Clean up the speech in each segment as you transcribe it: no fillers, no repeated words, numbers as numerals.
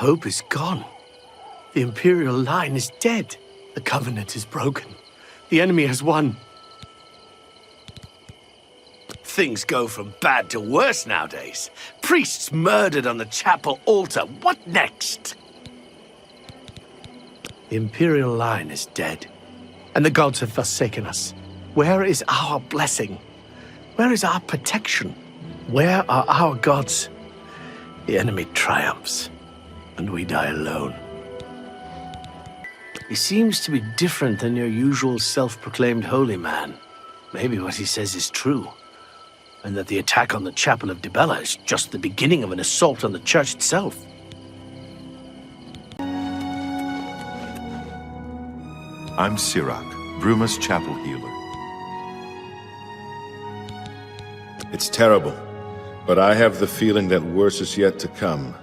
Hope is gone. The Imperial line is dead. The Covenant is broken. The enemy has won. Things go from bad to worse nowadays. Priests murdered on the chapel altar. What next? The Imperial line is dead, and the gods have forsaken us. Where is our blessing? Where is our protection? Where are our gods? The enemy triumphs, and we die alone. He seems to be different than your usual self-proclaimed holy man. Maybe what he says is true, and that the attack on the Chapel of Dibella is just the beginning of an assault on the church itself. I'm Sirach, Bruma's chapel healer. It's terrible, but I have the feeling that worse is yet to come.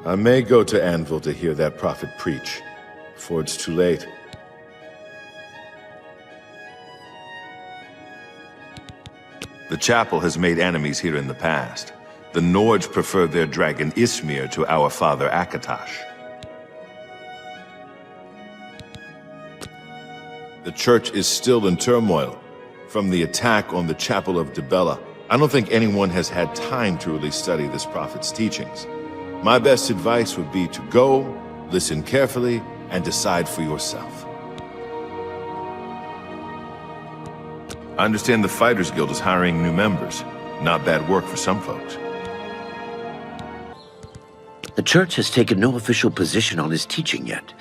I may go to Anvil to hear that prophet preach, before it's too late. The chapel has made enemies here in the past. The Nords prefer their dragon Ismir to our father Akatosh. The church is still in turmoil from the attack on the Chapel of Dibella. I don't think anyone has had time to really study this prophet's teachings. My best advice would be to go, listen carefully, and decide for yourself. I understand the Fighters Guild is hiring new members. Not bad work for some folks. The church has taken no official position on his teaching yet,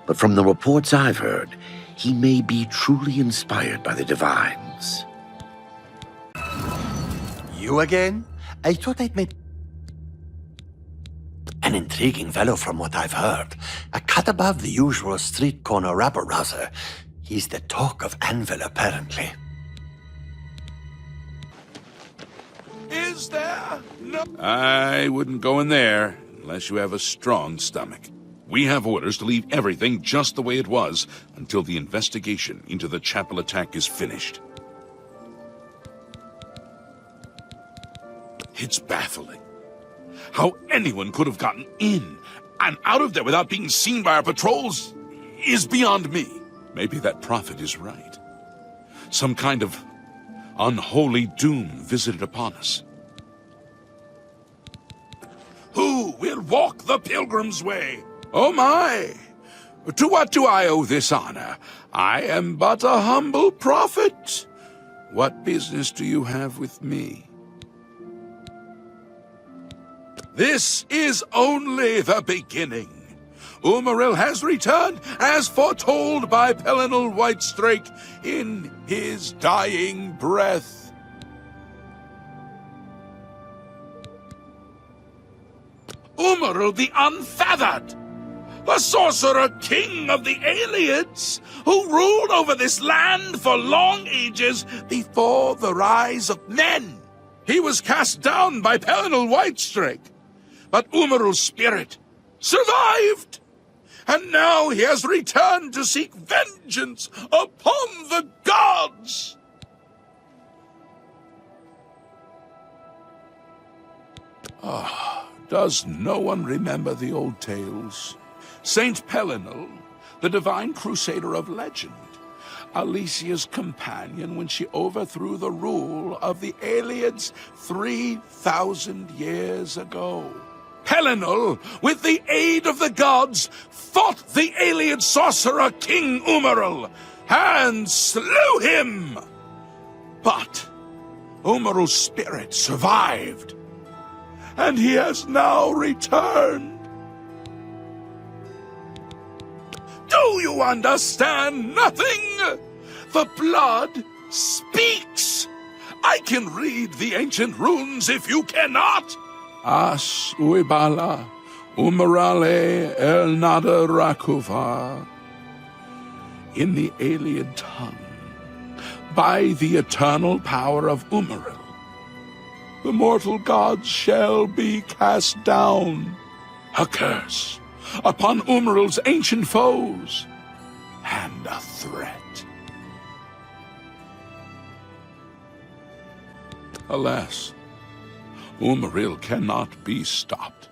but from the reports I've heard, he may be truly inspired by the divines. You again? I thought I'd met... An intriguing fellow from what I've heard. A cut above the usual street corner rabble-rouser. He's the talk of Anvil, apparently. Is there no... I wouldn't go in there unless you have a strong stomach. We have orders to leave everything just the way it was until the investigation into the chapel attack is finished. It's baffling. How anyone could have gotten in and out of there without being seen by our patrols is beyond me. Maybe that prophet is right. Some kind of unholy doom visited upon us. Who will walk the pilgrim's way? Oh my! To what do I owe this honor? I am but a humble prophet. What business do you have with me? This is only the beginning. Umaril has returned, as foretold by Pelinal Whitestrake in his dying breath. Umaril the Unfeathered, the sorcerer king of the Aelids, who ruled over this land for long ages before the rise of men. He was cast down by Pelinal Whitestrake, but Umaril's spirit survived, and now he has returned to seek vengeance upon the gods. Does no one remember the old tales? Saint Pelinal, the divine crusader of legend, Alicia's companion when she overthrew the rule of the Aelids 3,000 years ago. Pelinal, with the aid of the gods, fought the Aelid sorcerer King Umaril and slew him. But Umaril's spirit survived, and he has now returned. Do you understand nothing? The blood speaks. I can read the ancient runes if you cannot. As uibala, umarale el nada rakuva. In the Aeliad tongue, by the eternal power of Umaril, the mortal gods shall be cast down. A curse upon Umaril's ancient foes, and a threat. Alas, Umaril cannot be stopped.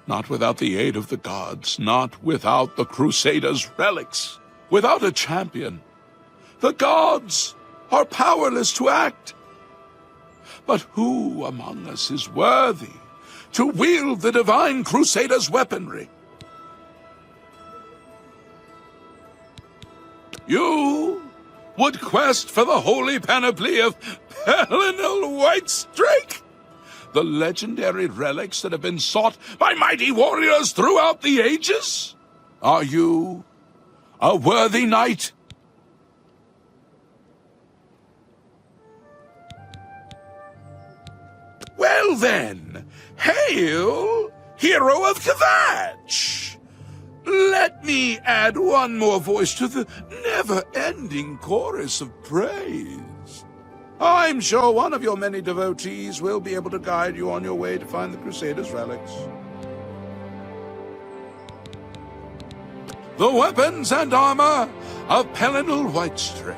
Not without the aid of the gods, not without the Crusaders' relics, without a champion. The gods are powerless to act. But who among us is worthy to wield the divine Crusaders' weaponry? You would quest for the holy panoply of Pelinal Whitestrake, the legendary relics that have been sought by mighty warriors throughout the ages? Are you a worthy knight? Well then, hail, hero of Kvatch! Let me add one more voice to the never-ending chorus of praise. I'm sure one of your many devotees will be able to guide you on your way to find the Crusaders' relics. The weapons and armor of Pelinal Whitestrake,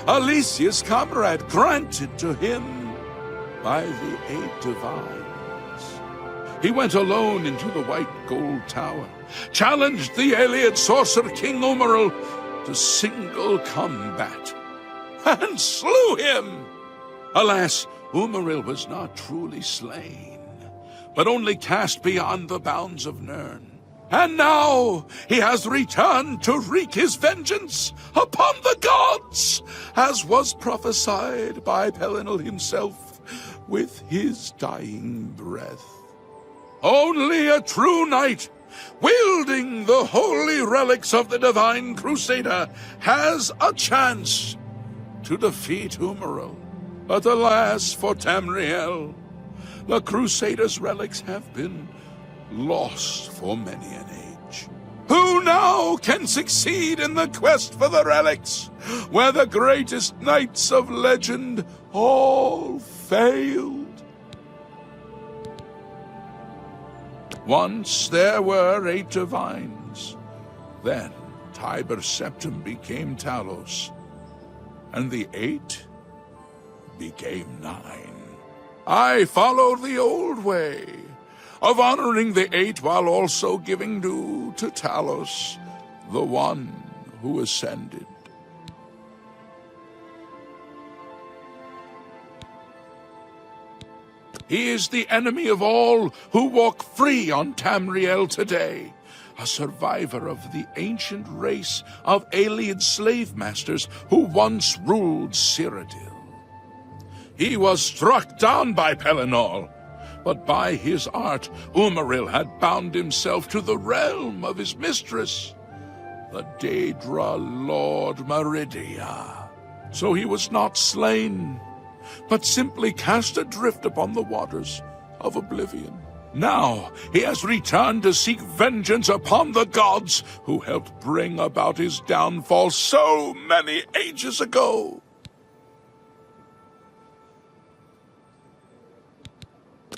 Alicia's comrade, granted to him by the 8 divines. He went alone into the White Gold Tower, challenged the alien sorcerer King Umaril to single combat, and slew him. Alas, Umaril was not truly slain, but only cast beyond the bounds of Nirn. And now he has returned to wreak his vengeance upon the gods, as was prophesied by Pelinal himself with his dying breath. Only a true knight, wielding the holy relics of the divine Crusader, has a chance to defeat Umaril. But alas for Tamriel, the Crusader's relics have been lost for many an age. Who now can succeed in the quest for the relics, where the greatest knights of legend all failed? Once there were 8 divines. Then Tiber Septim became Talos, and the 8 became 9. I followed the old way of honoring the 8 while also giving due to Talos, the one who ascended. He is the enemy of all who walk free on Tamriel today, a survivor of the ancient race of alien slave masters who once ruled Cyrodiil. He was struck down by Pelinal, but by his art Umaril had bound himself to the realm of his mistress, the Daedra Lord Meridia. So he was not slain, but simply cast adrift upon the waters of Oblivion. Now he has returned to seek vengeance upon the gods who helped bring about his downfall so many ages ago.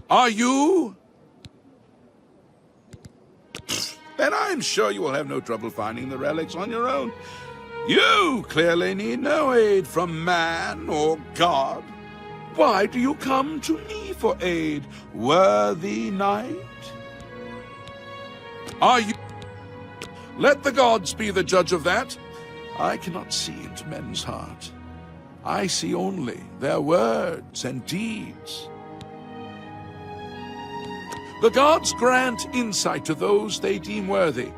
Are you? Then I'm sure you will have no trouble finding the relics on your own. You clearly need no aid from man or god. Why do you come to me for aid, worthy knight? Are you? Let the gods be the judge of that. I cannot see into men's heart. I see only their words and deeds. The gods grant insight to those they deem worthy.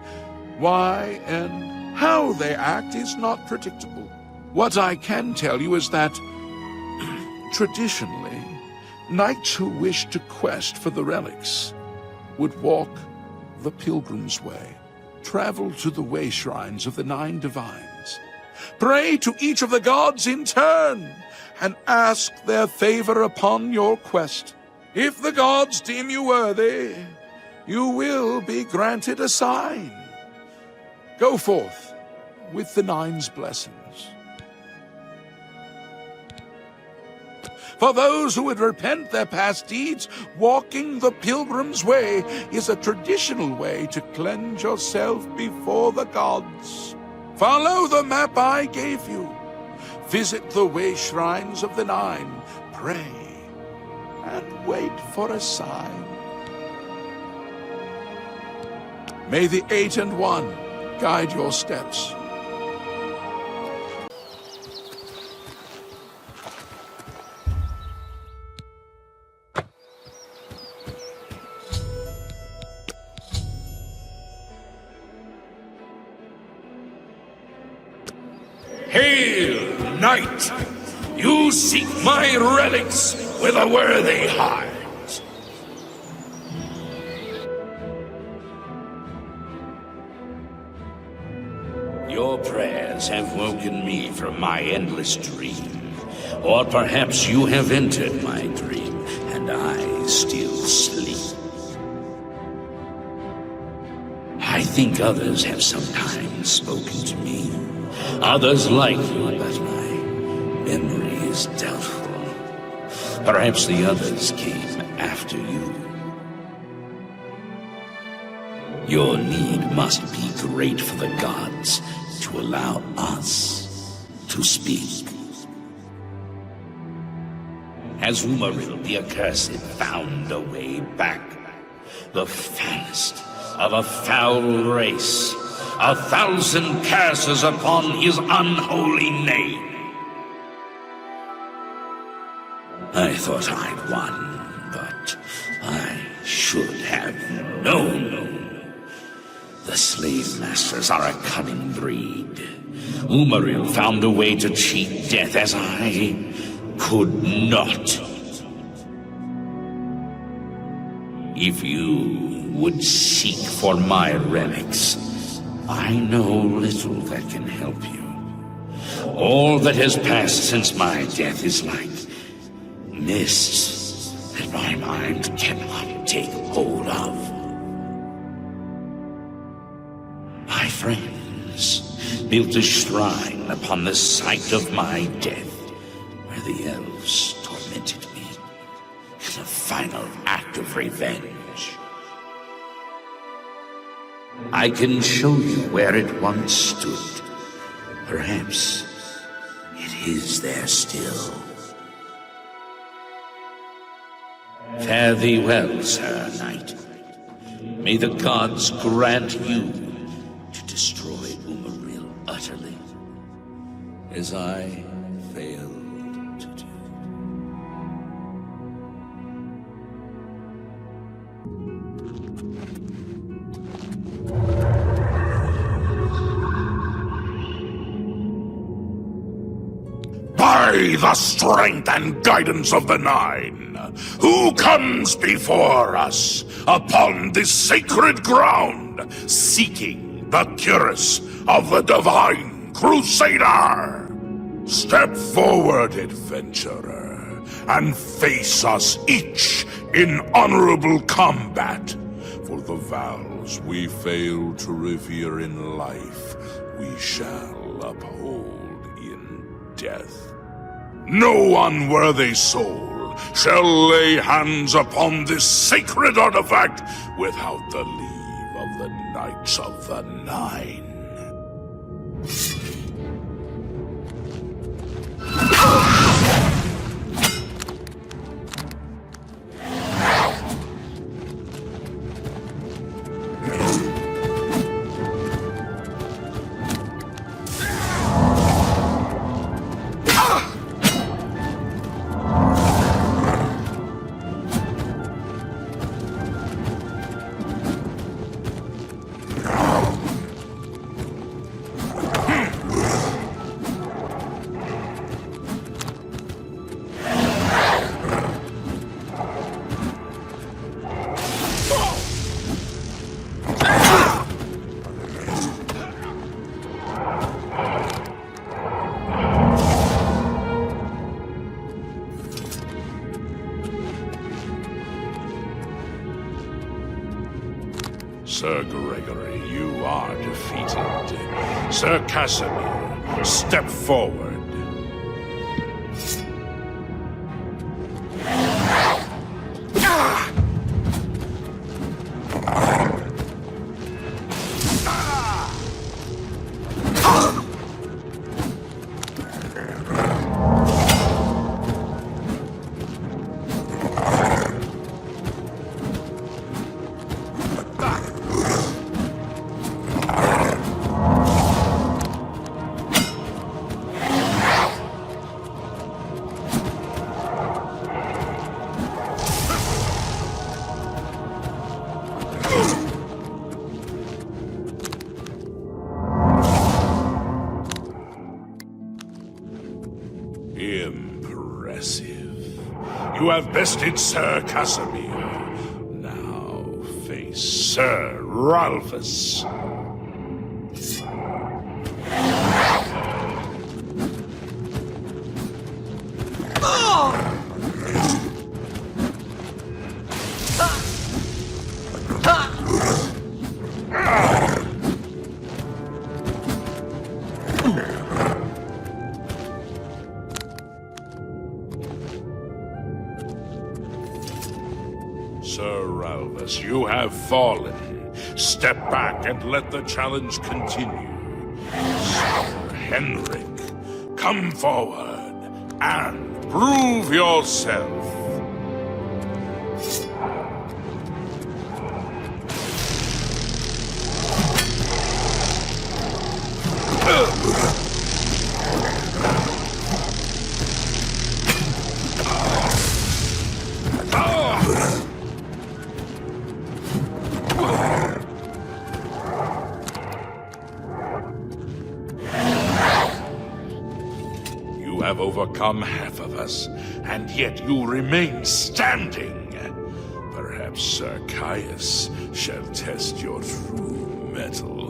Why and how they act is not predictable. What I can tell you is that traditionally, knights who wished to quest for the relics would walk the pilgrim's way, travel to the way shrines of the 9 divines, pray to each of the gods in turn, and ask their favor upon your quest. If the gods deem you worthy, you will be granted a sign. Go forth with the 9's blessings. For those who would repent their past deeds, walking the pilgrim's way is a traditional way to cleanse yourself before the gods. Follow the map I gave you. Visit the way shrines of the 9. Pray and wait for a sign. May the Eight and One guide your steps. Hail, knight! You seek my relics with a worthy heart. Your prayers have woken me from my endless dream. Or perhaps you have entered my dream, and I still sleep. I think others have sometimes spoken to me. Others like you, but my memory is doubtful. Perhaps the others came after you. Your need must be great for the gods to allow us to speak. Has Umaril the Accursed found a way back? The foulest of a foul race. 1,000 curses upon his unholy name. I thought I'd won, but I should have known. The slave masters are a cunning breed. Umaril found a way to cheat death as I could not. If you would seek for my relics, I know little that can help you. All that has passed since my death is like mists that my mind cannot take hold of. My friends built a shrine upon the site of my death, where the elves tormented me in a final act of revenge. I can show you where it once stood. Perhaps it is there still. Fare thee well, Sir Knight. May the gods grant you to destroy Umaril utterly, as I failed to do. By the strength and guidance of the Nine, who comes before us upon this sacred ground, seeking the cuirass of the Divine Crusader? Step forward, adventurer, and face us each in honorable combat. For the vows we fail to revere in life, we shall uphold in death. No unworthy soul shall lay hands upon this sacred artifact without the leave of the Knights of the Nine. Sir Gregory, you are defeated. Sir Casimir, step forward. You have bested Sir Casimir. Now face Sir Ralphus. Sir Ralphus, you have fallen. Step back and let the challenge continue. Sir Henrik, come forward and prove yourself. You have overcome half of us, and yet you remain standing. Perhaps Sir Caius shall test your true mettle.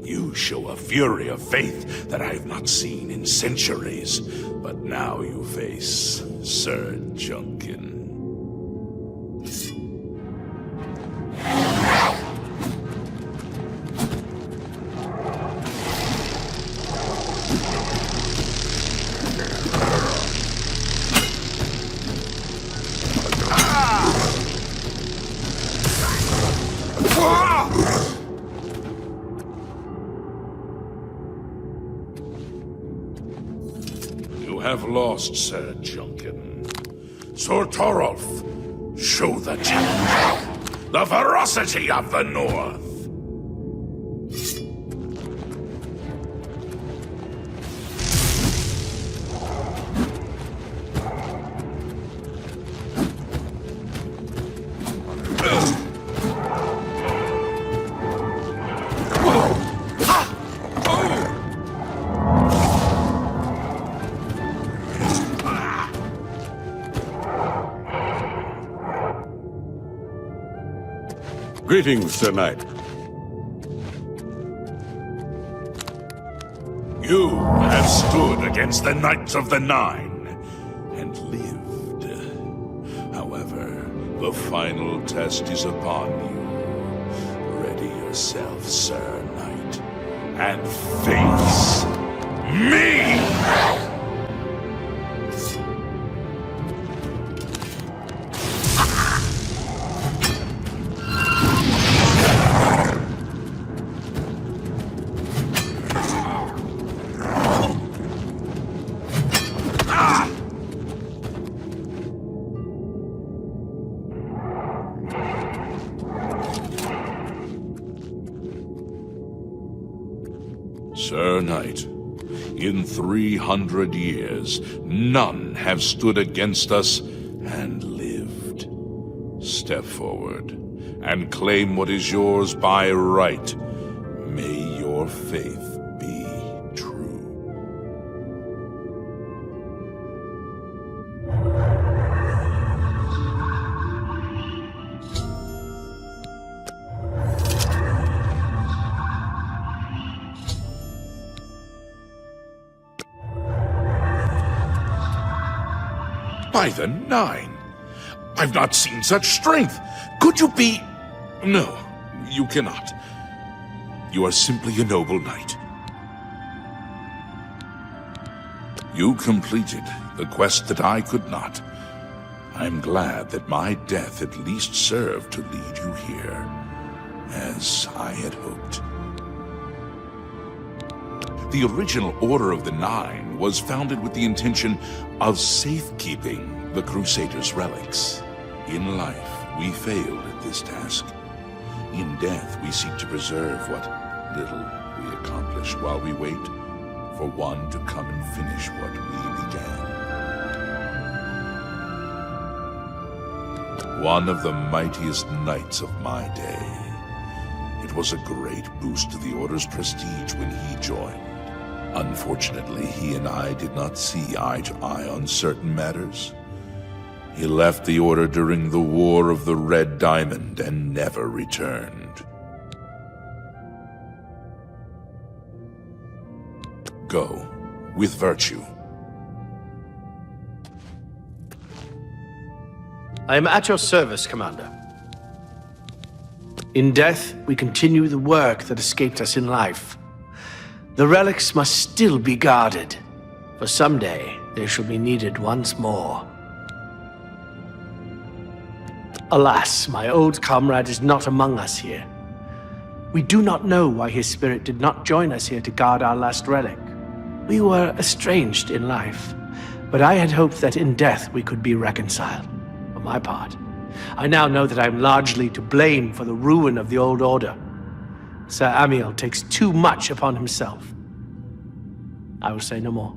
You show a fury of faith that I have not seen in centuries, but now you face Sir Junkin. You have lost, Sir Junkin. Sir Torolf, show the challenge. The ferocity of the North. Greetings, Sir Knight. You have stood against the Knights of the Nine and lived. However, the final test is upon you. Ready yourself, Sir Knight, and face me! Sir Knight, in 300 years, none have stood against us and lived. Step forward and claim what is yours by right. May your faith be true. By the Nine! I've not seen such strength! Could you be... No, you cannot. You are simply a noble knight. You completed the quest that I could not. I'm glad that my death at least served to lead you here, as I had hoped. The original Order of the Nine was founded with the intention of safekeeping the Crusaders' relics. In life, we failed at this task. In death, we seek to preserve what little we accomplish while we wait for one to come and finish what we began. One of the mightiest knights of my day. It was a great boost to the Order's prestige when he joined. Unfortunately, he and I did not see eye to eye on certain matters. He left the Order during the War of the Red Diamond and never returned. Go with virtue. I am at your service, Commander. In death, we continue the work that escaped us in life. The relics must still be guarded, for someday they shall be needed once more. Alas, my old comrade is not among us here. We do not know why his spirit did not join us here to guard our last relic. We were estranged in life, but I had hoped that in death we could be reconciled. For my part, I now know that I am largely to blame for the ruin of the old order. Sir Amiel takes too much upon himself. I will say no more.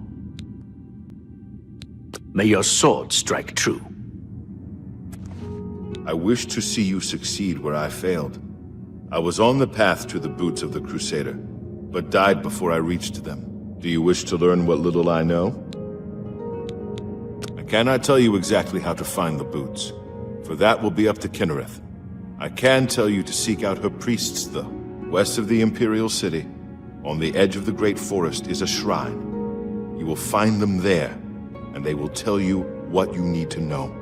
May your sword strike true. I wish to see you succeed where I failed. I was on the path to the boots of the Crusader, but died before I reached them. Do you wish to learn what little I know? I cannot tell you exactly how to find the boots, for that will be up to Kinnereth. I can tell you to seek out her priests, though. West of the Imperial City, on the edge of the Great Forest, is a shrine. You will find them there, and they will tell you what you need to know.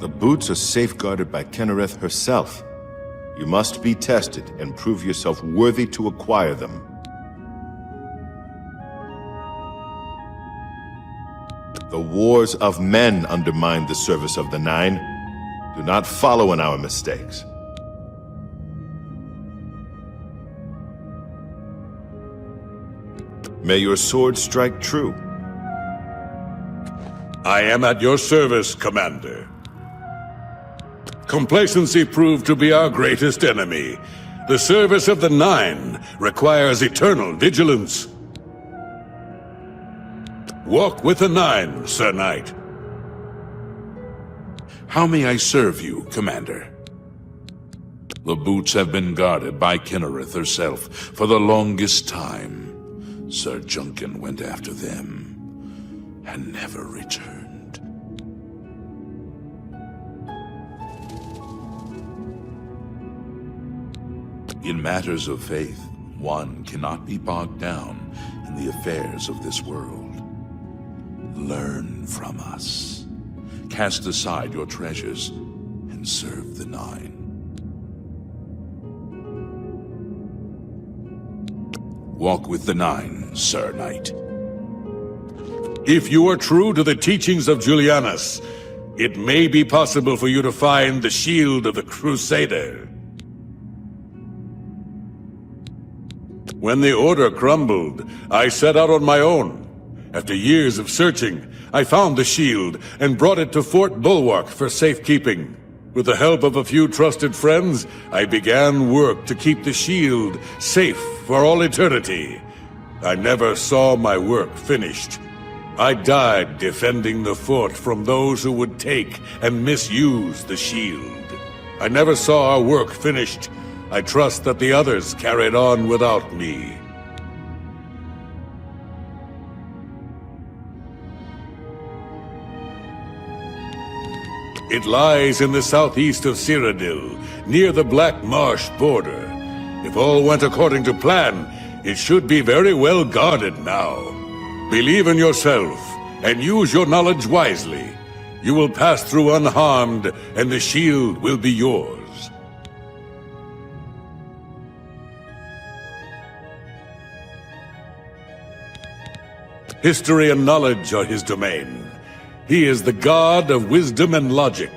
The boots are safeguarded by Kinnereth herself. You must be tested and prove yourself worthy to acquire them. The wars of men undermine the service of the Nine. Do not follow in our mistakes. May your sword strike true. I am at your service, Commander. Complacency proved to be our greatest enemy. The service of the Nine requires eternal vigilance. Walk with the Nine, Sir Knight. How may I serve you, Commander? The boots have been guarded by Kinnereth herself for the longest time. Sir Junkin went after them and never returned. In matters of faith, one cannot be bogged down in the affairs of this world. Learn from us. Cast aside your treasures and serve the Nine. Walk with the Nine, Sir Knight. If you are true to the teachings of Julianus, it may be possible for you to find the shield of the Crusader. When the Order crumbled, I set out on my own. After years of searching, I found the shield and brought it to Fort Bulwark for safekeeping. With the help of a few trusted friends, I began work to keep the shield safe for all eternity. I never saw my work finished. I died defending the fort from those who would take and misuse the shield. I never saw our work finished. I trust that the others carried on without me. It lies in the southeast of Cyrodiil, near the Black Marsh border. If all went according to plan, it should be very well guarded now. Believe in yourself, and use your knowledge wisely. You will pass through unharmed, and the shield will be yours. History and knowledge are his domain. He is the god of wisdom and logic.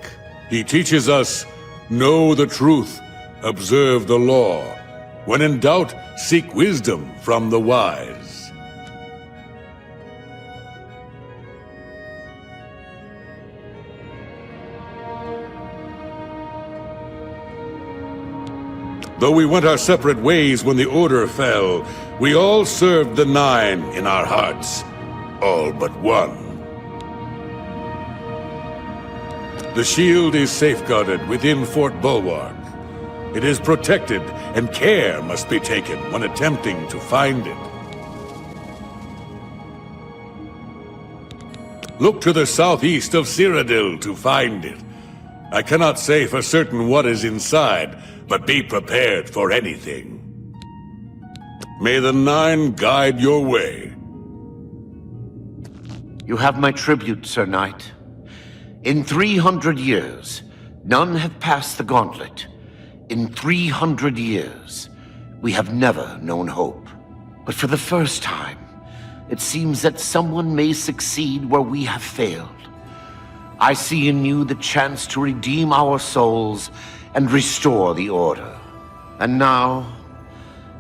He teaches us, know the truth, observe the law. When in doubt, seek wisdom from the wise. Though we went our separate ways when the Order fell, we all served the Nine in our hearts. All but one. The shield is safeguarded within Fort Bulwark. It is protected, and care must be taken when attempting to find it. Look to the southeast of Cyrodiil to find it. I cannot say for certain what is inside, but be prepared for anything. May the Nine guide your way. You have my tribute, Sir Knight. In 300 years, none have passed the gauntlet. In 300 years, we have never known hope. But for the first time, it seems that someone may succeed where we have failed. I see in you the chance to redeem our souls and restore the Order. And now,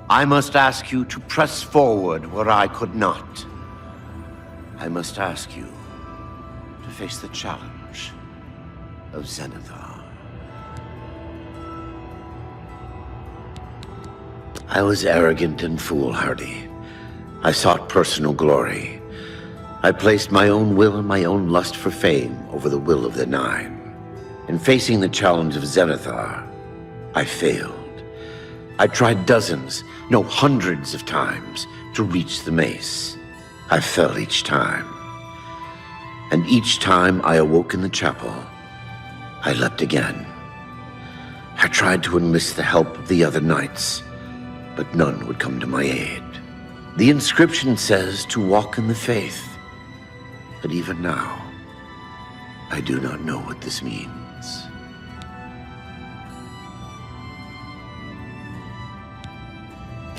I must ask you to press forward where I could not. I must ask you to face the challenge of Zenithar. I was arrogant and foolhardy. I sought personal glory. I placed my own will and my own lust for fame over the will of the Nine. In facing the challenge of Zenithar, I failed. I tried dozens, no hundreds of times to reach the mace. I fell each time. And each time I awoke in the chapel, I leapt again. I tried to enlist the help of the other knights, but none would come to my aid. The inscription says to walk in the faith, but even now, I do not know what this means.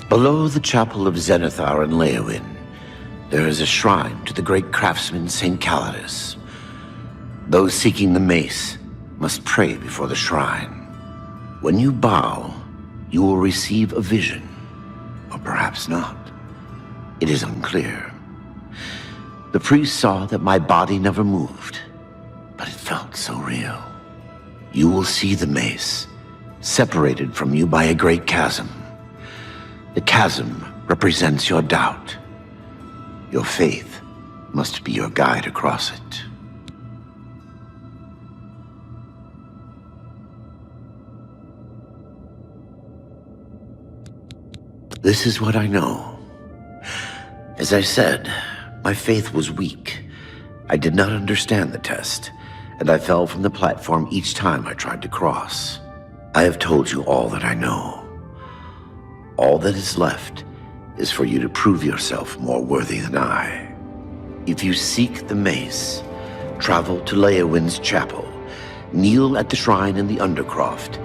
Below the chapel of Zenithar in Leowyn, there is a shrine to the great craftsman St. Calidus. Those seeking the mace must pray before the shrine. When you bow, you will receive a vision, or perhaps not. It is unclear. The priest saw that my body never moved, but it felt so real. You will see the mace, separated from you by a great chasm. The chasm represents your doubt. Your faith must be your guide across it. This is what I know. As I said, my faith was weak. I did not understand the test, and I fell from the platform each time I tried to cross. I have told you all that I know. All that is left is for you to prove yourself more worthy than I. If you seek the mace, travel to Leowyn's chapel, kneel at the shrine in the Undercroft,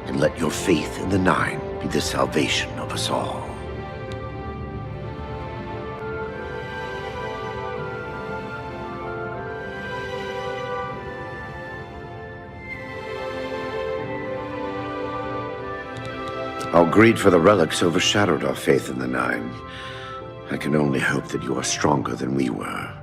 and let your faith in the Nine be the salvation of us all. Our greed for the relics overshadowed our faith in the Nine. I can only hope that you are stronger than we were.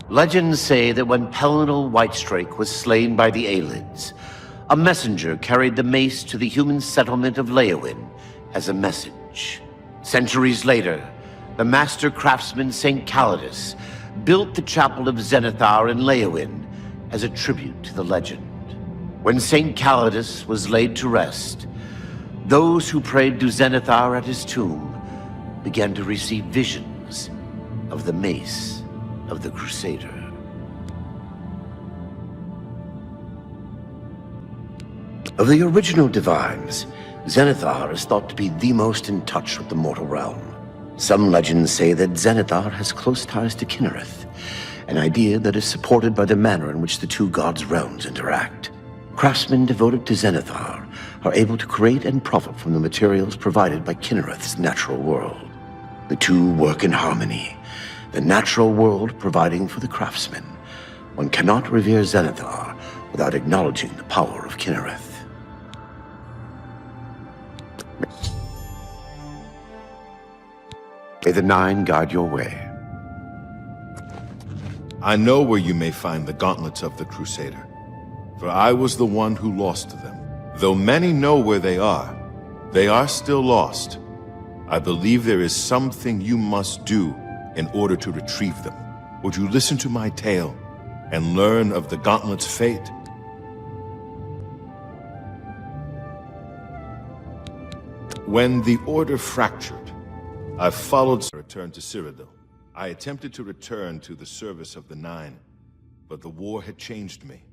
Legends say that when Pelennor Whitestrake was slain by the Aelids, a messenger carried the mace to the human settlement of Leowyn as a message. Centuries later, the master craftsman St. Calidus built the Chapel of Zenithar in Leowyn as a tribute to the legend. When St. Calidus was laid to rest, those who prayed to Zenithar at his tomb began to receive visions of the mace of the Crusader. Of the original divines, Zenithar is thought to be the most in touch with the mortal realm. Some legends say that Zenithar has close ties to Kinnereth, an idea that is supported by the manner in which the two gods' realms interact. craftsmen devoted to Zenithar are able to create and profit from the materials provided by Kinnereth's natural world. The two work in harmony, the natural world providing for the craftsmen. One cannot revere Zenithar without acknowledging the power of Kinnereth. May the Nine guide your way. I know where you may find the gauntlets of the Crusader, for I was the one who lost them. Though many know where they are still lost. I believe there is something you must do in order to retrieve them. Would you listen to my tale and learn of the gauntlet's fate? When the Order fractured, I followed to return to Cyrodiil. I attempted to return to the service of the Nine, but the war had changed me.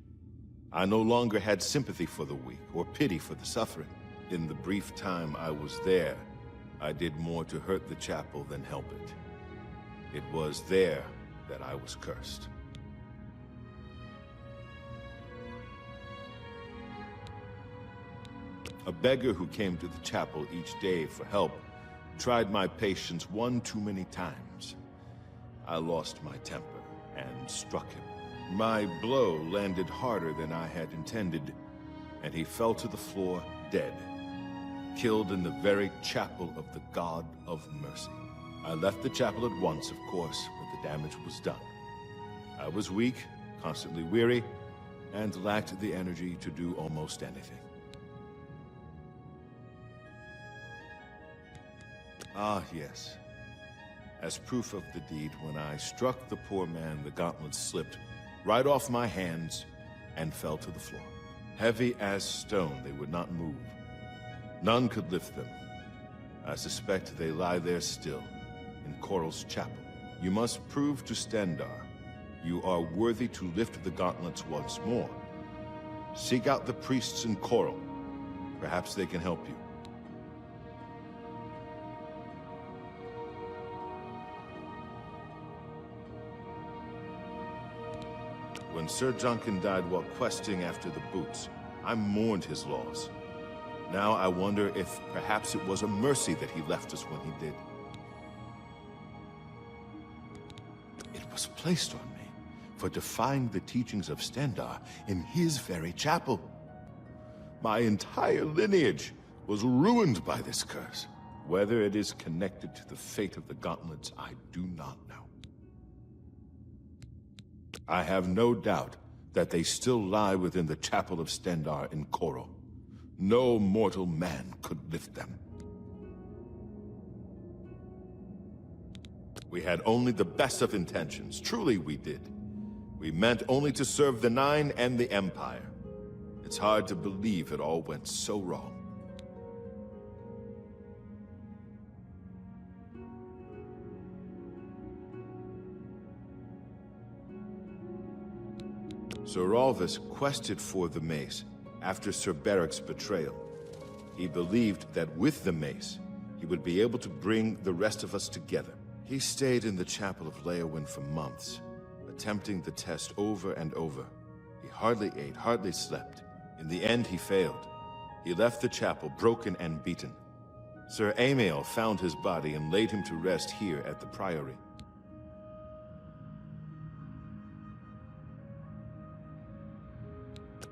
I no longer had sympathy for the weak or pity for the suffering. In the brief time I was there, I did more to hurt the chapel than help it. It was there that I was cursed. A beggar who came to the chapel each day for help tried my patience one too many times. I lost my temper and struck him. My blow landed harder than I had intended, and he fell to the floor dead, killed in the very chapel of the God of Mercy. I left the chapel at once, of course, but the damage was done. I was weak, constantly weary, and lacked the energy to do almost anything. Ah, yes. As proof of the deed, when I struck the poor man, the gauntlets slipped right off my hands and fell to the floor. Heavy as stone, they would not move. None could lift them. I suspect they lie there still, in Coral's chapel. You must prove to Stendarr you are worthy to lift the gauntlets once more. Seek out the priests in Coral. Perhaps they can help you. When Sir Duncan died while questing after the boots, I mourned his loss. Now I wonder if perhaps it was a mercy that he left us when he did. It was placed on me for defying the teachings of Stendarr in his very chapel. My entire lineage was ruined by this curse. Whether it is connected to the fate of the gauntlets, I do not know. I have no doubt that they still lie within the chapel of Stendarr in Coral. No mortal man could lift them. We had only the best of intentions. Truly we did. We meant only to serve the Nine and the Empire. It's hard to believe it all went so wrong. Sir Rolvus quested for the mace after Sir Beric's betrayal. He believed that with the mace, he would be able to bring the rest of us together. He stayed in the chapel of Leyawiin for months, attempting the test over and over. He hardly ate, hardly slept. In the end, he failed. He left the chapel broken and beaten. Sir Amael found his body and laid him to rest here at the Priory.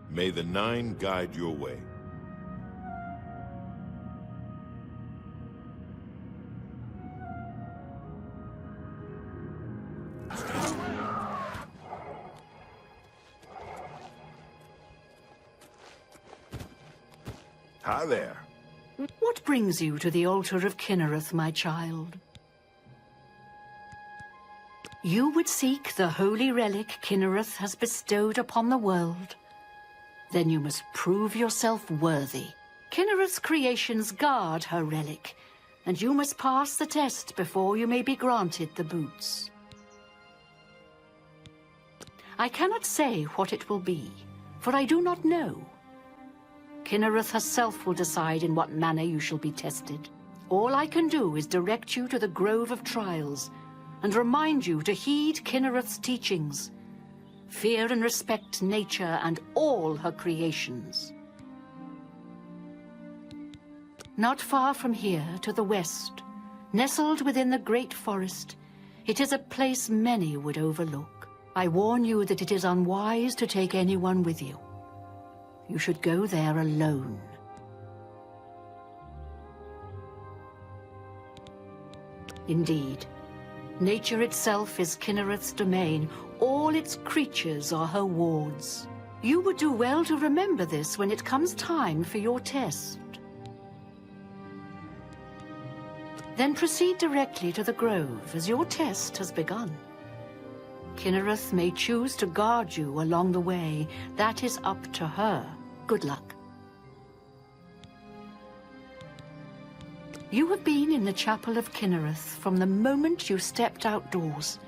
May the Nine guide your way. Hi there. What brings you to the altar of Kinnereth, my child? You would seek the holy relic Kinnereth has bestowed upon the world. Then you must prove yourself worthy. Kinnereth's creations guard her relic, and you must pass the test before you may be granted the boots. I cannot say what it will be, for I do not know. Kinnereth herself will decide in what manner you shall be tested. All I can do is direct you to the Grove of Trials, and remind you to heed Kinnereth's teachings. Fear and respect nature and all her creations. Not far from here, to the west, nestled within the great forest, it is a place many would overlook. I warn you that it is unwise to take anyone with you. You should go there alone. Indeed, nature itself is Kinnereth's domain. All its creatures are her wards. You would do well to remember this when it comes time for your test. Then proceed directly to the grove, as your test has begun. Kinnereth may choose to guard you along the way. That is up to her. Good luck. You have been in the Chapel of Kinnereth from the moment you stepped outdoors.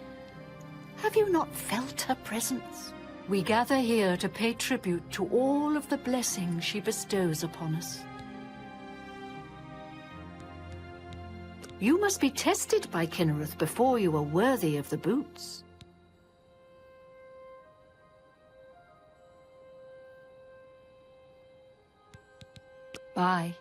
Have you not felt her presence? We gather here to pay tribute to all of the blessings she bestows upon us. You must be tested by Kinnereth before you are worthy of the boots. Bye.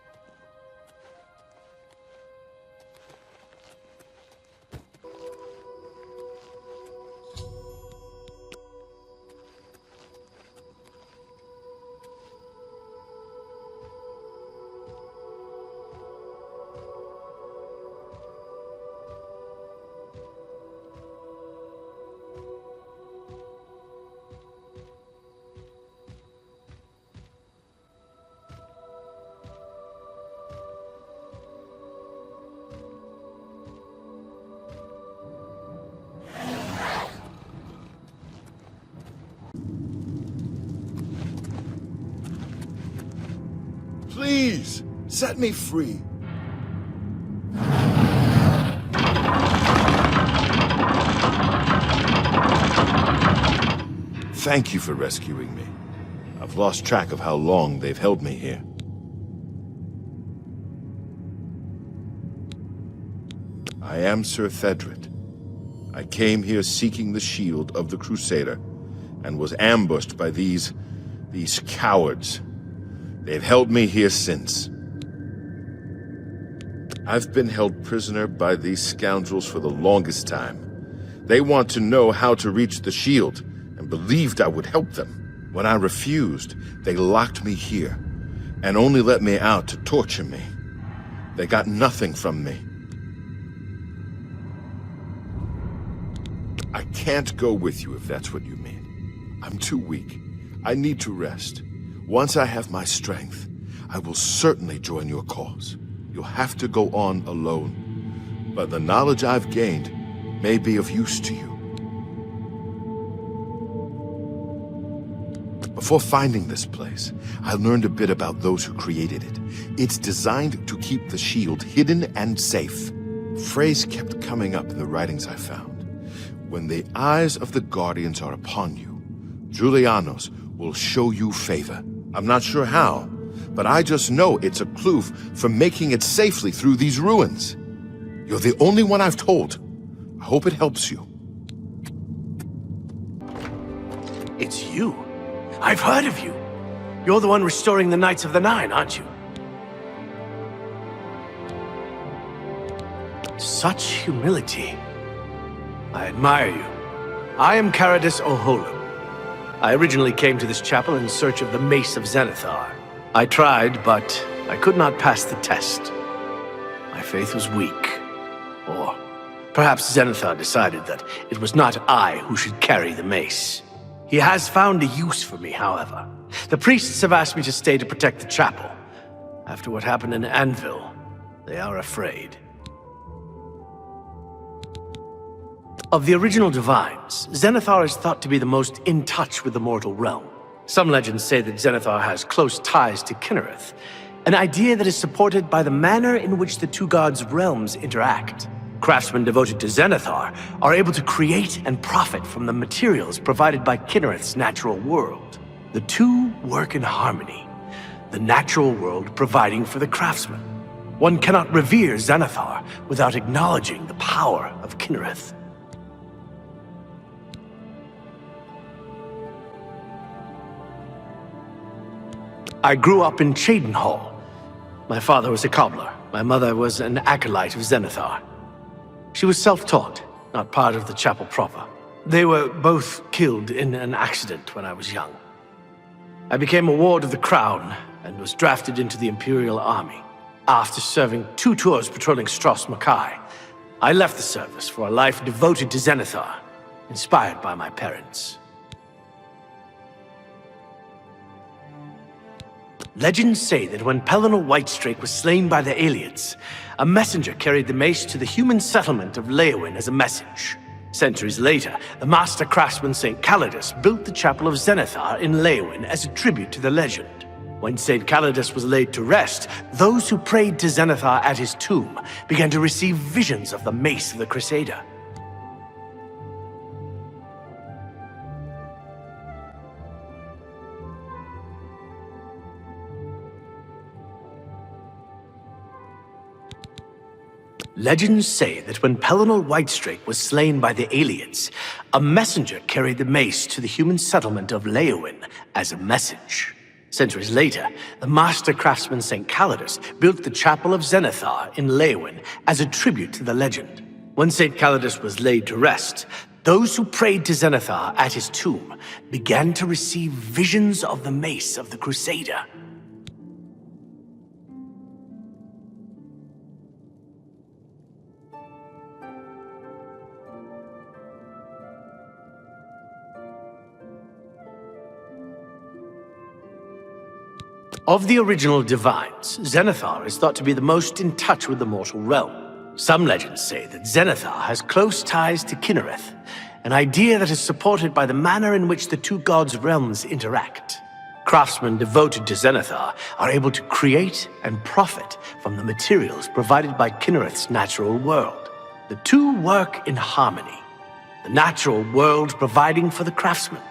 Please, set me free. Thank you for rescuing me. I've lost track of how long they've held me here. I am Sir Thedred. I came here seeking the shield of the Crusader, and was ambushed by these cowards. They've held me here since. I've been held prisoner by these scoundrels for the longest time. They want to know how to reach the shield, and believed I would help them. When I refused, they locked me here, and only let me out to torture me. They got nothing from me. I can't go with you if that's what you mean. I'm too weak. I need to rest. Once I have my strength, I will certainly join your cause. You'll have to go on alone. But the knowledge I've gained may be of use to you. Before finding this place, I learned a bit about those who created it. It's designed to keep the shield hidden and safe. Phrase kept coming up in the writings I found. When the eyes of the Guardians are upon you, Julianos will show you favor. I'm not sure how, but I just know it's a clue for making it safely through these ruins. You're the only one I've told. I hope it helps you. It's you. I've heard of you. You're the one restoring the Knights of the Nine, aren't you? Such humility. I admire you. I am Caradus O'Holam. I originally came to this chapel in search of the Mace of Zenithar. I tried, but I could not pass the test. My faith was weak. Or perhaps Zenithar decided that it was not I who should carry the mace. He has found a use for me, however. The priests have asked me to stay to protect the chapel. After what happened in Anvil, they are afraid. Of the original Divines, Zenithar is thought to be the most in touch with the mortal realm. Some legends say that Zenithar has close ties to Kinnereth, an idea that is supported by the manner in which the two gods' realms interact. Craftsmen devoted to Zenithar are able to create and profit from the materials provided by Kinnereth's natural world. The two work in harmony, the natural world providing for the craftsman. One cannot revere Zenithar without acknowledging the power of Kinnereth. I grew up in Cheydinhal. My father was a cobbler. My mother was an acolyte of Zenithar. She was self-taught, not part of the chapel proper. They were both killed in an accident when I was young. I became a ward of the Crown and was drafted into the Imperial Army. After serving 2 tours patrolling Stros Makai, I left the service for a life devoted to Zenithar, inspired by my parents. Legends say that when Pelennor Whitestrake was slain by the Aliens, a messenger carried the mace to the human settlement of Leowin as a message. Centuries later, the master craftsman St. Calidus built the Chapel of Zenithar in Leowin as a tribute to the legend. When St. Calidus was laid to rest, those who prayed to Zenithar at his tomb began to receive visions of the mace of the Crusader. Legends say that when Pelennor Whitestrake was slain by the Aliens, a messenger carried the mace to the human settlement of Leowin as a message. Centuries later, the master craftsman St. Calidus built the Chapel of Zenithar in Leowin as a tribute to the legend. When St. Calidus was laid to rest, those who prayed to Zenithar at his tomb began to receive visions of the mace of the Crusader. Of the original divines, Zenithar is thought to be the most in touch with the mortal realm. Some legends say that Zenithar has close ties to Kinnereth, an idea that is supported by the manner in which the 2 gods' realms interact. Craftsmen devoted to Zenithar are able to create and profit from the materials provided by Kinnereth's natural world. The 2 work in harmony, the natural world providing for the craftsman.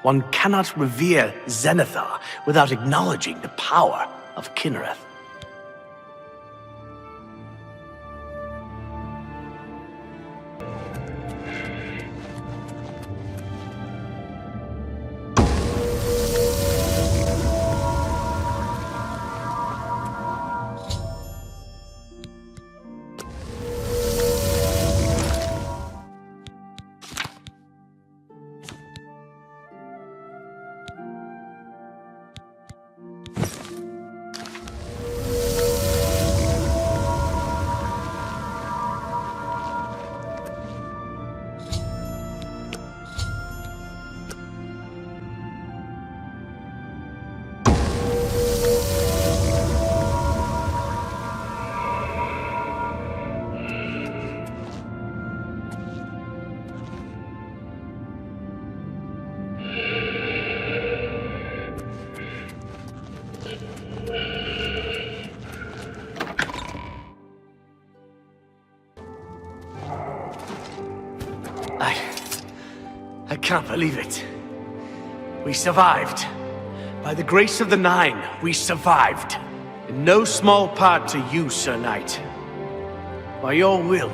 One cannot revere Zenithar without acknowledging the power of Kinnereth. I can't believe it. We survived. By the grace of the Nine, we survived. In no small part to you, Sir Knight. By your will,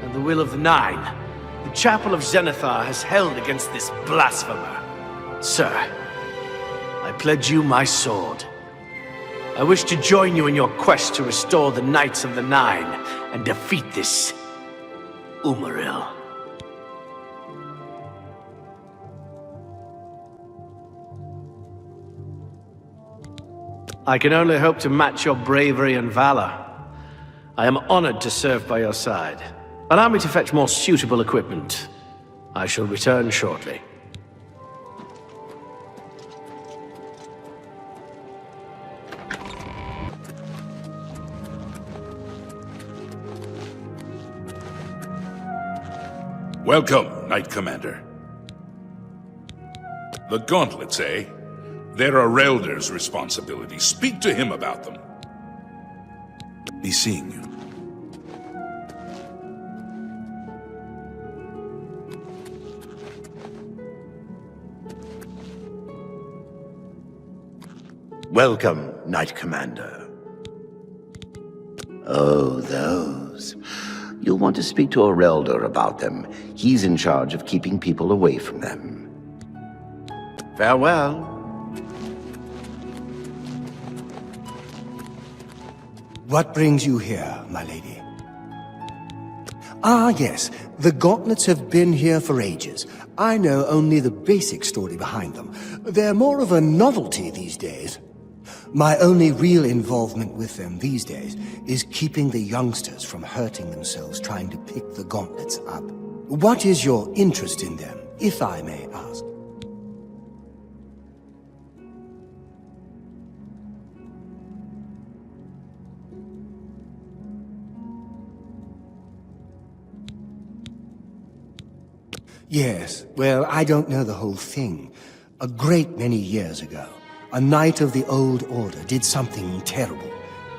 and the will of the Nine, the Chapel of Zenithar has held against this blasphemer. Sir, I pledge you my sword. I wish to join you in your quest to restore the Knights of the Nine and defeat this Umaril. I can only hope to match your bravery and valor. I am honored to serve by your side. Allow me to fetch more suitable equipment. I shall return shortly. Welcome, Knight Commander. The gauntlets, eh? They're a Relder's responsibility. Speak to him about them. He's seeing you. Welcome, Knight Commander. Oh, those. You'll want to speak to a Relder about them. He's in charge of keeping people away from them. Farewell. What brings you here, my lady? Ah, yes. The gauntlets have been here for ages. I know only the basic story behind them. They're more of a novelty these days. My only real involvement with them these days is keeping the youngsters from hurting themselves trying to pick the gauntlets up. What is your interest in them, if I may ask? Yes, well, I don't know the whole thing. A great many years ago, a knight of the Old Order did something terrible,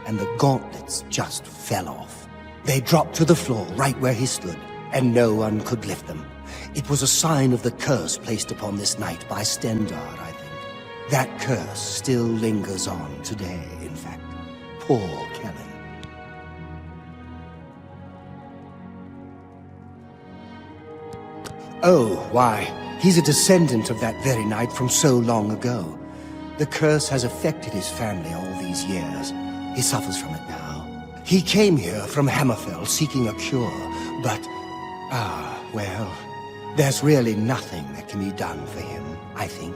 and the gauntlets just fell off. They dropped to the floor right where he stood, and no one could lift them. It was a sign of the curse placed upon this knight by Stendard, I think. That curse still lingers on today, in fact. Poor Kellen. Oh, why, he's a descendant of that very knight from so long ago. The curse has affected his family all these years. He suffers from it now. He came here from Hammerfell seeking a cure, but, well, there's really nothing that can be done for him, I think.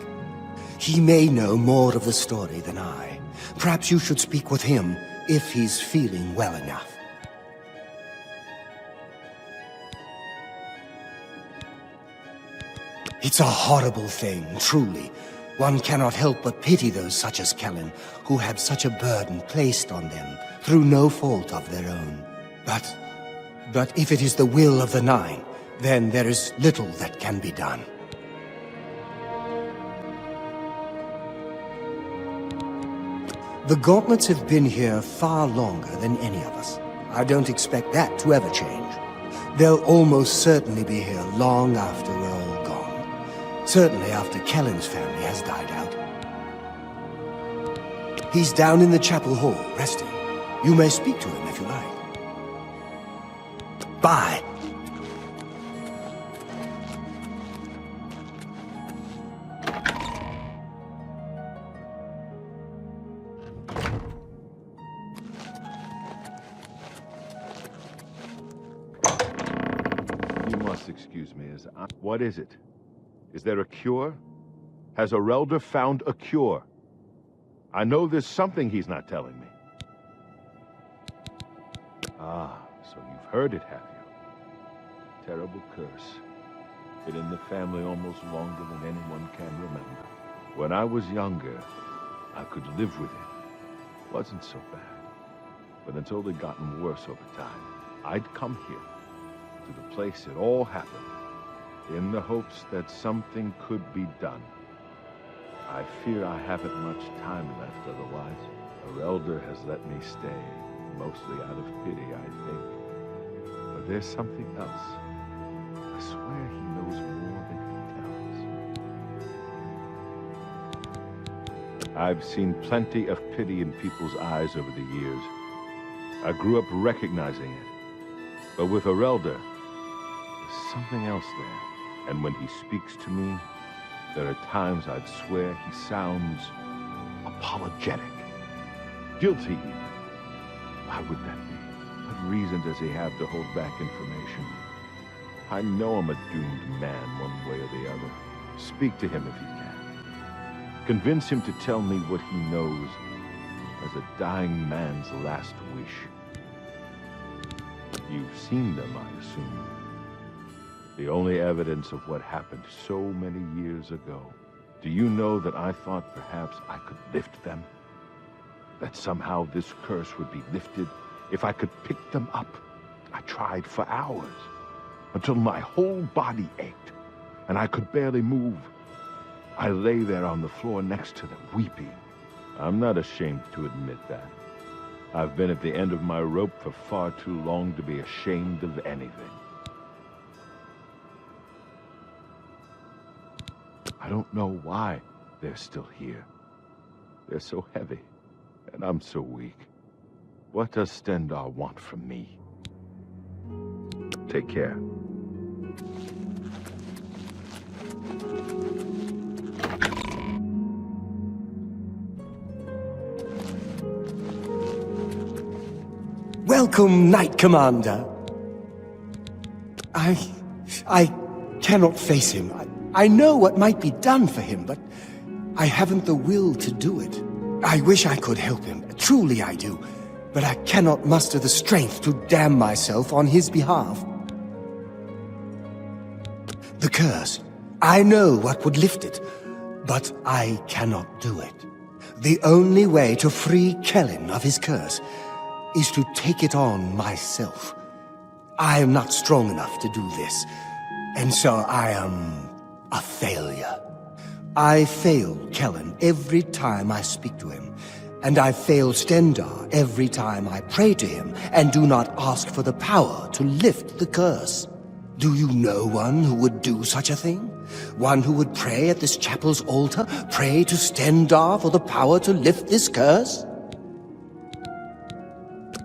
He may know more of the story than I. Perhaps you should speak with him, if he's feeling well enough. It's a horrible thing, truly. One cannot help but pity those such as Kellen, who have such a burden placed on them, through no fault of their own. But if it is the will of the Nine, then there is little that can be done. The gauntlets have been here far longer than any of us. I don't expect that to ever change. They'll almost certainly be here long after we're all gone. Certainly after Kellen's family has died out. He's down in the chapel hall, resting. You may speak to him if you like. Bye. You must excuse me, what is it? Is there a cure? Has Arelder found a cure? I know there's something he's not telling me. Ah, so you've heard it, have you? Terrible curse. Been in the family almost longer than anyone can remember. When I was younger, I could live with it. Wasn't so bad. But it's only gotten worse over time. I'd come here, to the place it all happened, in the hopes that something could be done. I fear I haven't much time left otherwise. Arelder has let me stay, mostly out of pity, I think. But there's something else. I swear he knows more than he tells. I've seen plenty of pity in people's eyes over the years. I grew up recognizing it. But with Arelder, there's something else there. And when he speaks to me, there are times I'd swear he sounds apologetic. Guilty, even. Why would that be? What reason does he have to hold back information? I know I'm a doomed man one way or the other. Speak to him if you can. Convince him to tell me what he knows as a dying man's last wish. You've seen them, I assume. The only evidence of what happened so many years ago. Do you know that I thought perhaps I could lift them? That somehow this curse would be lifted if I could pick them up? I tried for hours, until my whole body ached, and I could barely move. I lay there on the floor next to them, weeping. I'm not ashamed to admit that. I've been at the end of my rope for far too long to be ashamed of anything. I don't know why they're still here. They're so heavy, and I'm so weak. What does Stendar want from me? Take care. Welcome, Knight Commander. I cannot face him. I know what might be done for him, but I haven't the will to do it. I wish I could help him. Truly I do. But I cannot muster the strength to damn myself on his behalf. The curse. I know what would lift it, but I cannot do it. The only way to free Kellen of his curse is to take it on myself. I am not strong enough to do this, and so I am a failure. I fail Kellen every time I speak to him, and I fail Stendar every time I pray to him and do not ask for the power to lift the curse. Do you know one who would do such a thing? One who would pray at this chapel's altar, pray to Stendar for the power to lift this curse?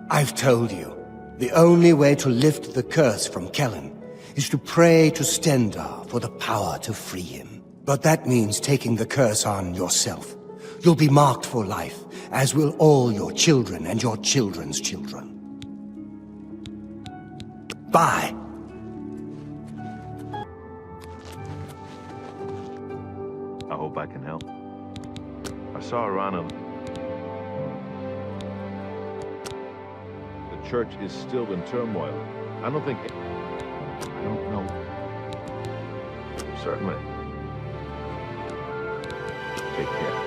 I've told you, the only way to lift the curse from Kellen is to pray to Stendar for the power to free him. But that means taking the curse on yourself. You'll be marked for life, as will all your children and your children's children. Bye. I hope I can help. I saw Arana. The church is still in turmoil. I don't know. Certainly. Take care.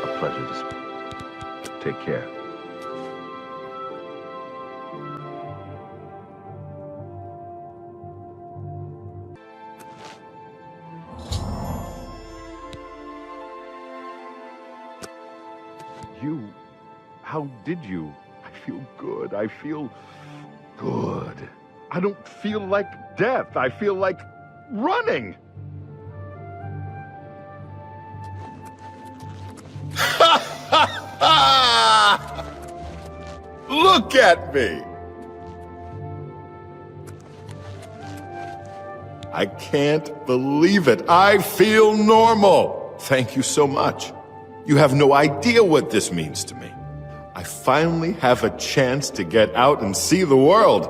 A pleasure to speak. Take care. How did you? I feel good. I feel good. I don't feel like death. I feel like running. Look at me! I can't believe it. I feel normal. Thank you so much. You have no idea what this means to me. I finally have a chance to get out and see the world.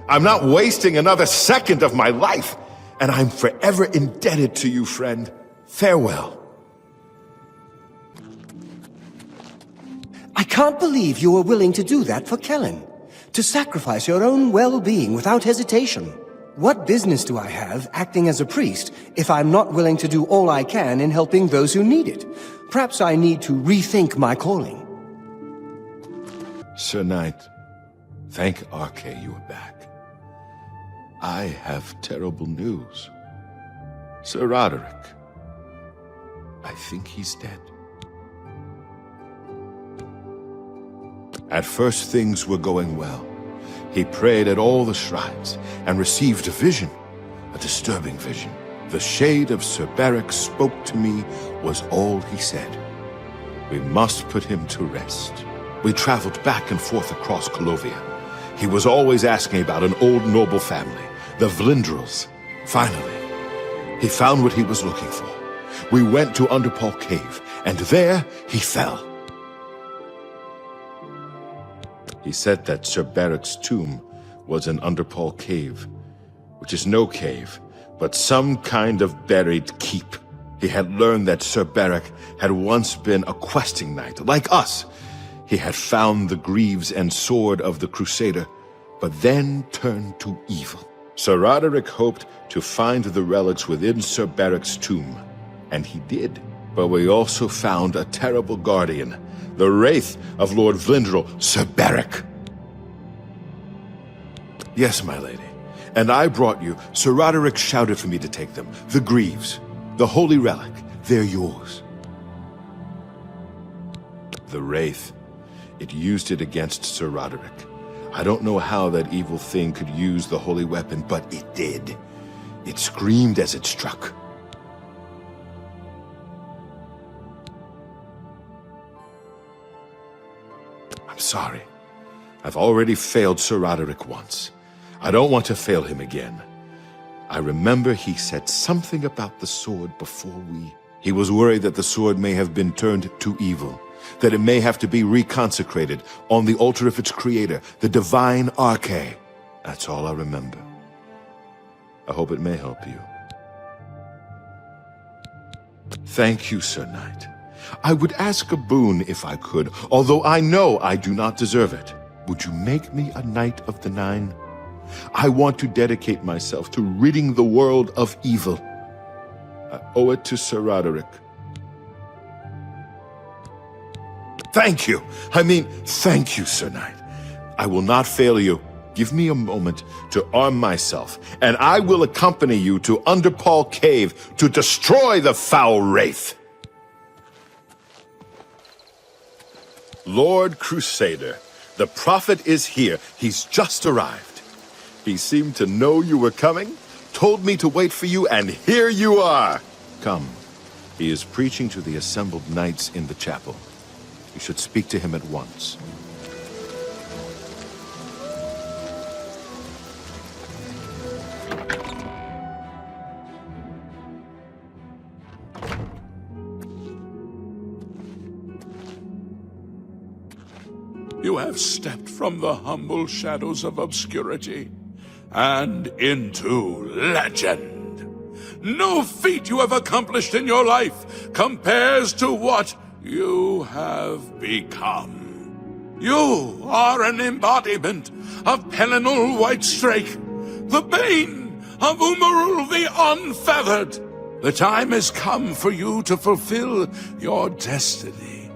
I'm not wasting another second of my life, and I'm forever indebted to you, friend. Farewell. I can't believe you were willing to do that for Kellen. To sacrifice your own well-being without hesitation. What business do I have acting as a priest if I'm not willing to do all I can in helping those who need it? Perhaps I need to rethink my calling. Sir Knight, thank Arche you are back. I have terrible news. Sir Roderick, I think he's dead. At first things were going well. He prayed at all the shrines and received a vision, a disturbing vision. The shade of Sir Beric spoke to me was all he said. We must put him to rest. We traveled back and forth across Colovia. He was always asking about an old noble family, the Vlindrels. Finally, he found what he was looking for. We went to Underpaw Cave, and there he fell. He said that Sir Beric's tomb was in Underpaw Cave, which is no cave, but some kind of buried keep. He had learned that Sir Beric had once been a questing knight, like us. He had found the greaves and sword of the Crusader, but then turned to evil. Sir Roderick hoped to find the relics within Sir Beric's tomb, and he did. But we also found a terrible guardian, the wraith of Lord Vlindrel, Sir Beric. Yes, my lady, and I brought you. Sir Roderick shouted for me to take them. The greaves, the holy relic, they're yours. The wraith, it used it against Sir Roderick. I don't know how that evil thing could use the holy weapon, but it did. It screamed as it struck. I'm sorry. I've already failed Sir Roderick once. I don't want to fail him again. I remember he said something about the sword before we... He was worried that the sword may have been turned to evil, that it may have to be reconsecrated on the altar of its creator, the divine Arche. That's all I remember. I hope it may help you. Thank you, Sir Knight. I would ask a boon if I could, although I know I do not deserve it. Would you make me a Knight of the Nine? I want to dedicate myself to ridding the world of evil. I owe it to Sir Roderick. Thank you. Thank you, Sir Knight. I will not fail you. Give me a moment to arm myself, and I will accompany you to Underpaw Cave to destroy the foul wraith. Lord Crusader, the prophet is here. He's just arrived. He seemed to know you were coming, told me to wait for you, and here you are. Come. He is preaching to the assembled knights in the chapel. You should speak to him at once. You have stepped from the humble shadows of obscurity and into legend. No feat you have accomplished in your life compares to what you have become. You are an embodiment of Pelinal Whitestrake, the bane of Umarul the Unfeathered. The time has come for you to fulfill your destiny.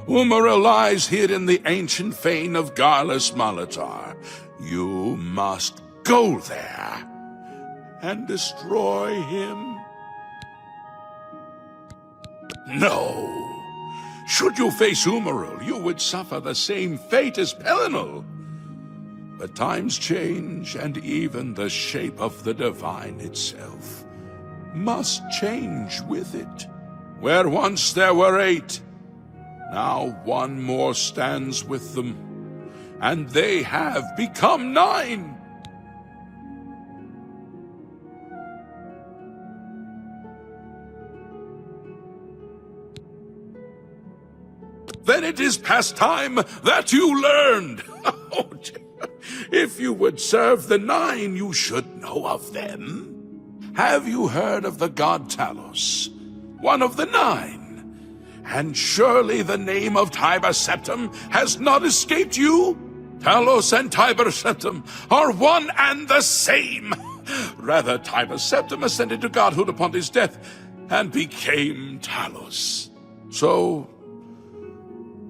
Umaril lies hid in the ancient fane of Garlus Malatar. You must go there and destroy him. No. Should you face Umaril, you would suffer the same fate as Pelinal. But times change, and even the shape of the divine itself must change with it. Where once there were 8, now one more stands with them, and they have become 9. Then it is past time that you learned. Oh, if you would serve the 9, you should know of them. Have you heard of the god Talos, one of the 9? And surely the name of Tiber Septim has not escaped you? Talos and Tiber Septim are one and the same. Rather, Tiber Septim ascended to godhood upon his death and became Talos. So,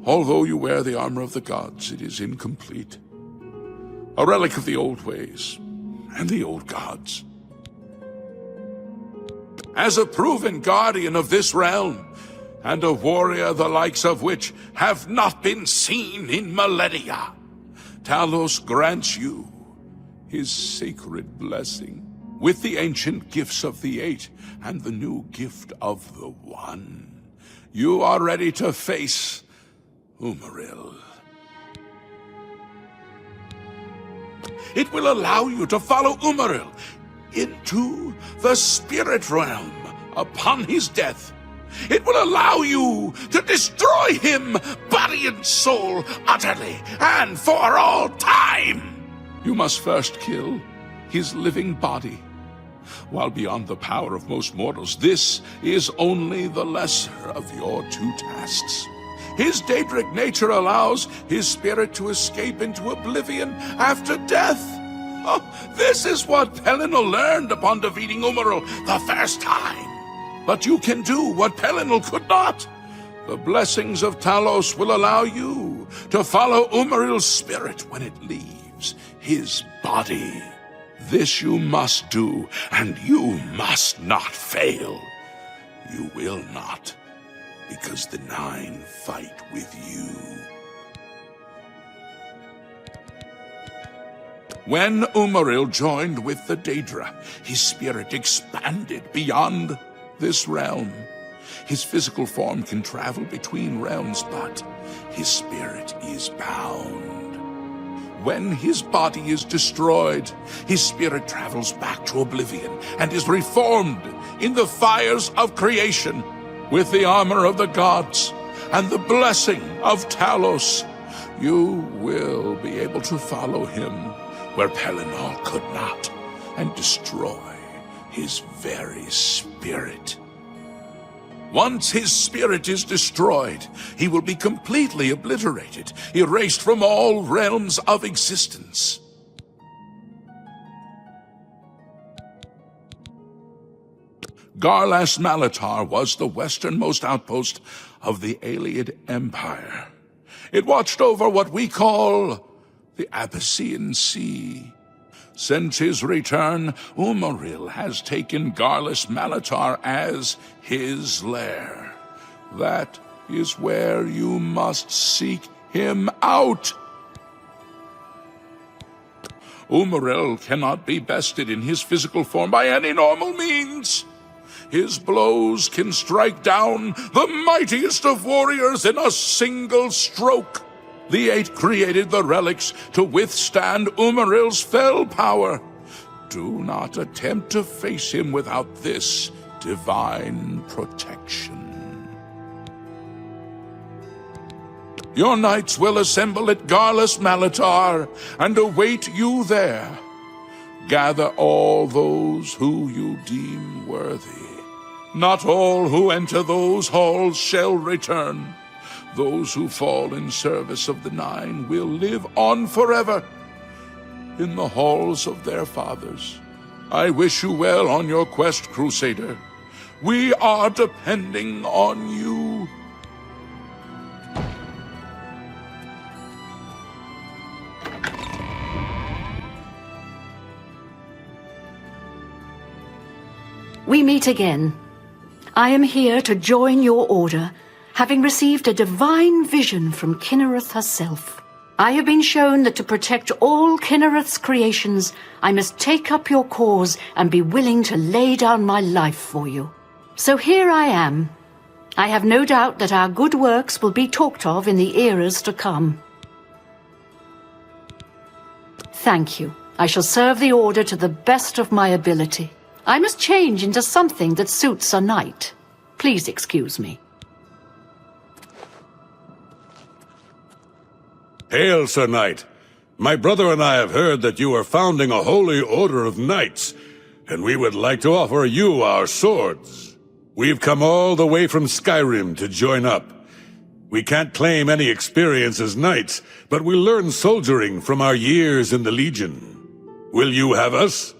although you wear the armor of the gods, it is incomplete. A relic of the old ways and the old gods. As a proven guardian of this realm, and a warrior the likes of which have not been seen in millennia, Talos grants you his sacred blessing, with the ancient gifts of the 8 and the new gift of the 1. You are ready to face Umaril. It will allow you to follow Umaril into the spirit realm upon his death. It will allow you to destroy him, body and soul, utterly and for all time. You must first kill his living body. While beyond the power of most mortals, this is only the lesser of your 2 tasks. His Daedric nature allows his spirit to escape into oblivion after death. Oh, this is what Pelinal learned upon defeating Umaril the first time. But you can do what Pelinal could not. The blessings of Talos will allow you to follow Umaril's spirit when it leaves his body. This you must do, and you must not fail. You will not, because the 9 fight with you. When Umaril joined with the Daedra, his spirit expanded beyond this realm. His physical form can travel between realms, but his spirit is bound. when his body is destroyed, his spirit travels back to Oblivion and is reformed in the fires of creation with the armor of the gods and the blessing of Talos. You will be able to follow him where Pelennor could not and destroy his very spirit. Once his spirit is destroyed, he will be completely obliterated, erased from all realms of existence. Garlas Malatar was the westernmost outpost of the Ayleid Empire. It watched over what we call the Abyssinian Sea. Since his return, Umaril has taken Garlas Malatar as his lair. That is where you must seek him out. Umaril cannot be bested in his physical form by any normal means. His blows can strike down the mightiest of warriors in a single stroke. The Eight created the relics to withstand Umaril's fell power. Do not attempt to face him without this divine protection. Your knights will assemble at Garlas Malatar and await you there. Gather all those who you deem worthy. Not all who enter those halls shall return. Those who fall in service of the Nine will live on forever in the halls of their fathers. I wish you well on your quest, Crusader. We are depending on you. We meet again. I am here to join your order, having received a divine vision from Kinnereth herself. I have been shown that to protect all Kinnereth's creations, I must take up your cause and be willing to lay down my life for you. So here I am. I have no doubt that our good works will be talked of in the eras to come. Thank you. I shall serve the order to the best of my ability. I must change into something that suits a knight. Please excuse me. Hail, Sir Knight. My brother and I have heard that you are founding a holy order of knights, and we would like to offer you our swords. We've come all the way from Skyrim to join up. We can't claim any experience as knights, but we learned soldiering from our years in the Legion. Will you have us?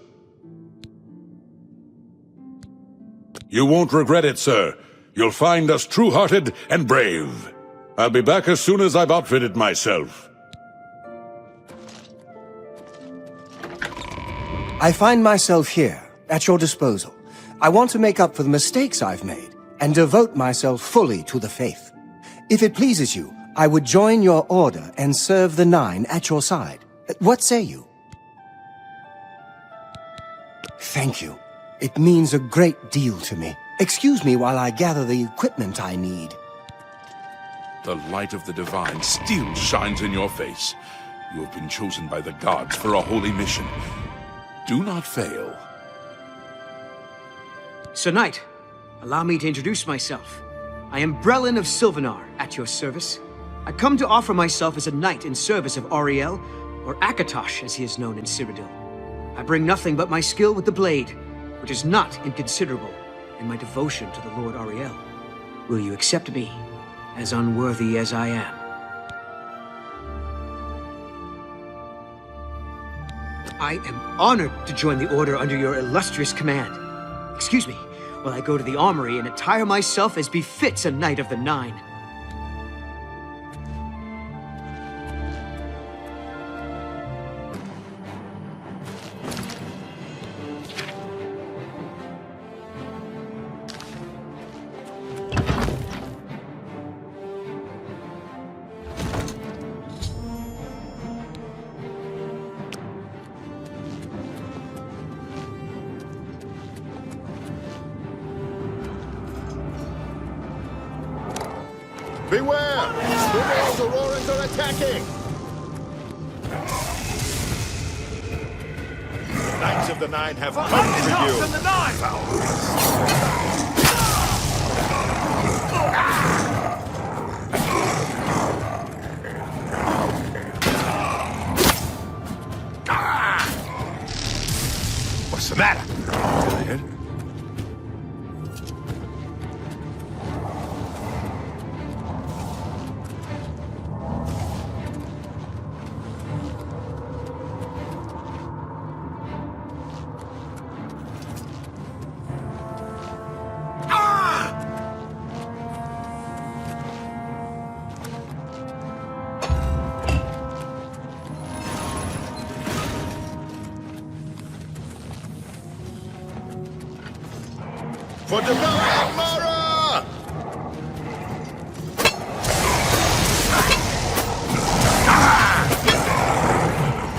You won't regret it, sir. You'll find us true-hearted and brave. I'll be back as soon as I've outfitted myself. I find myself here, at your disposal. I want to make up for the mistakes I've made, and devote myself fully to the faith. If it pleases you, I would join your order and serve the Nine at your side. What say you? Thank you. It means a great deal to me. Excuse me while I gather the equipment I need. The light of the divine still shines in your face. You have been chosen by the gods for a holy mission. Do not fail. Sir Knight, allow me to introduce myself. I am Brelin of Sylvanar, at your service. I come to offer myself as a knight in service of Auriel, or Akatosh as he is known in Cyrodiil. I bring nothing but my skill with the blade, which is not inconsiderable, and my devotion to the Lord Auriel. Will you accept me, as unworthy as I am? I am honored to join the Order under your illustrious command. Excuse me, while I go to the armory and attire myself as befits a Knight of the Nine. Beware! The Aurorans are attacking! Knights of the Nine have come for you. The Nine! What's the matter? Tired? For Debella and Mara!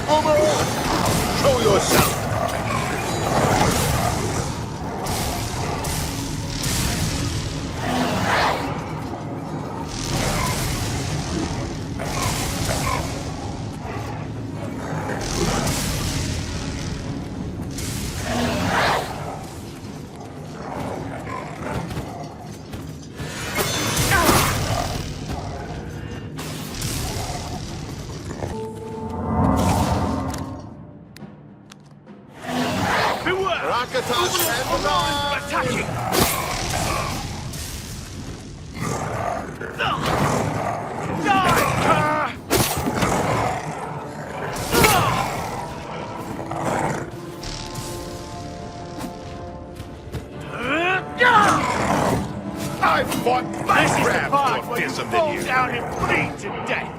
Overall, show yourself! Rakatash and the Nine! Attacking! I fought This is the crab part more where you fearsome fall than you. down and bleed to death.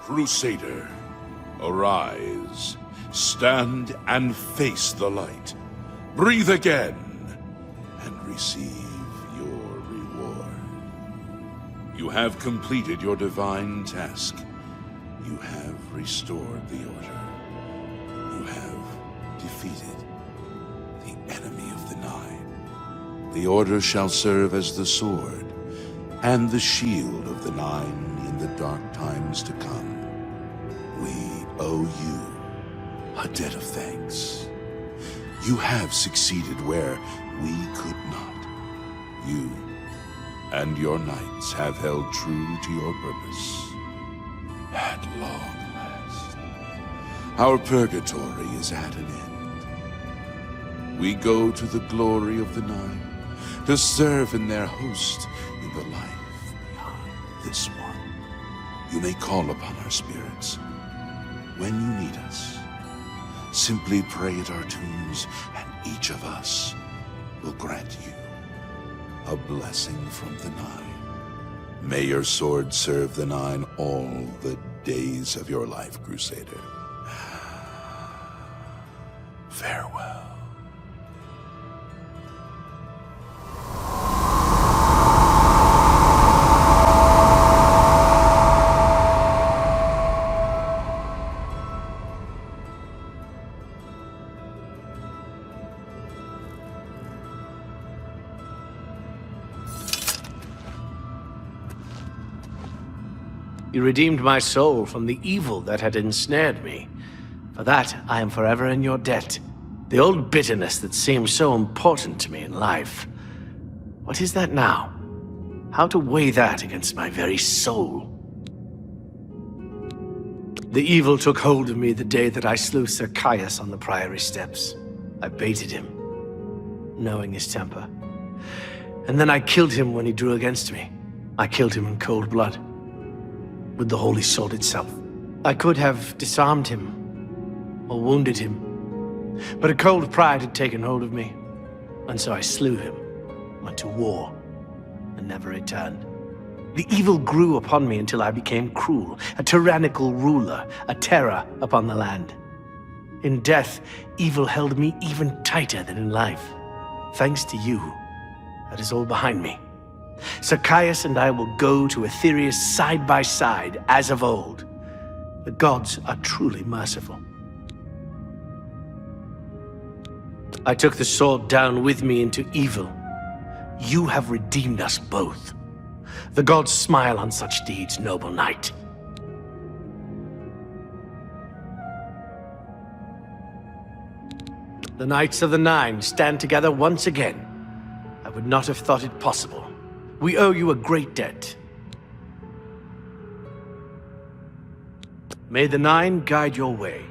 Crusader, arise. Stand and face the light. Breathe again and receive your reward. You have completed your divine task. You have restored the Order. You have defeated the enemy of the Nine. The Order shall serve as the sword and the shield of the Nine in the dark times to come. We owe you a debt of thanks. You have succeeded where we could not. You and your knights have held true to your purpose. At long last, our purgatory is at an end. We go to the glory of the Nine to serve in their host in the life beyond this one. You may call upon our spirits when you need us. Simply pray at our tombs, and each of us will grant you a blessing from the Nine. May your sword serve the Nine all the days of your life, Crusader. Farewell. You redeemed my soul from the evil that had ensnared me. For that, I am forever in your debt. The old bitterness that seemed so important to me in life. What is that now? How to weigh that against my very soul? The evil took hold of me the day that I slew Sir Caius on the Priory steps. I baited him, knowing his temper. And then I killed him when he drew against me. I killed him in cold blood, with the holy sword itself. I could have disarmed him, or wounded him, but a cold pride had taken hold of me, and so I slew him, went to war, and never returned. The evil grew upon me until I became cruel, a tyrannical ruler, a terror upon the land. In death, evil held me even tighter than in life. Thanks to you, that is all behind me. Sir Caius and I will go to Aetherius side by side, as of old. The gods are truly merciful. I took the sword down with me into evil. You have redeemed us both. The gods smile on such deeds, noble knight. The Knights of the Nine stand together once again. I would not have thought it possible. We owe you a great debt. May the Nine guide your way.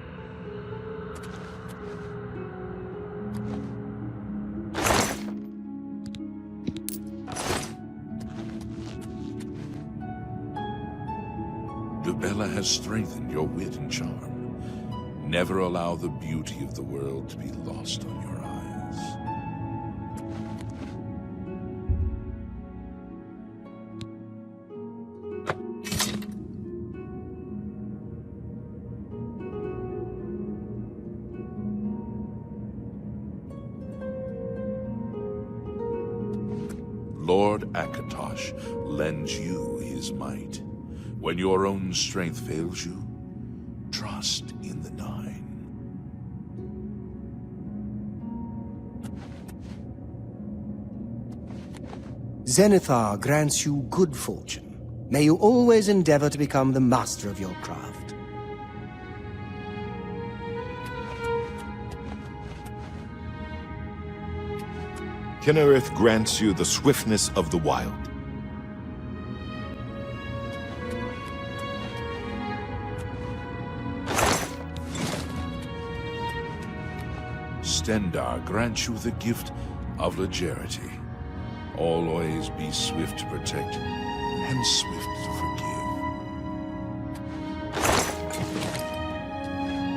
Dibella has strengthened your wit and charm. Never allow the beauty of the world to be lost on your eyes. Lord Akatosh lends you his might. When your own strength fails you, trust in the Nine. Zenithar grants you good fortune. May you always endeavor to become the master of your craft. Kinnereth grants you the swiftness of the wild. Stendarr grants you the gift of legerity. Always be swift to protect and swift to forgive.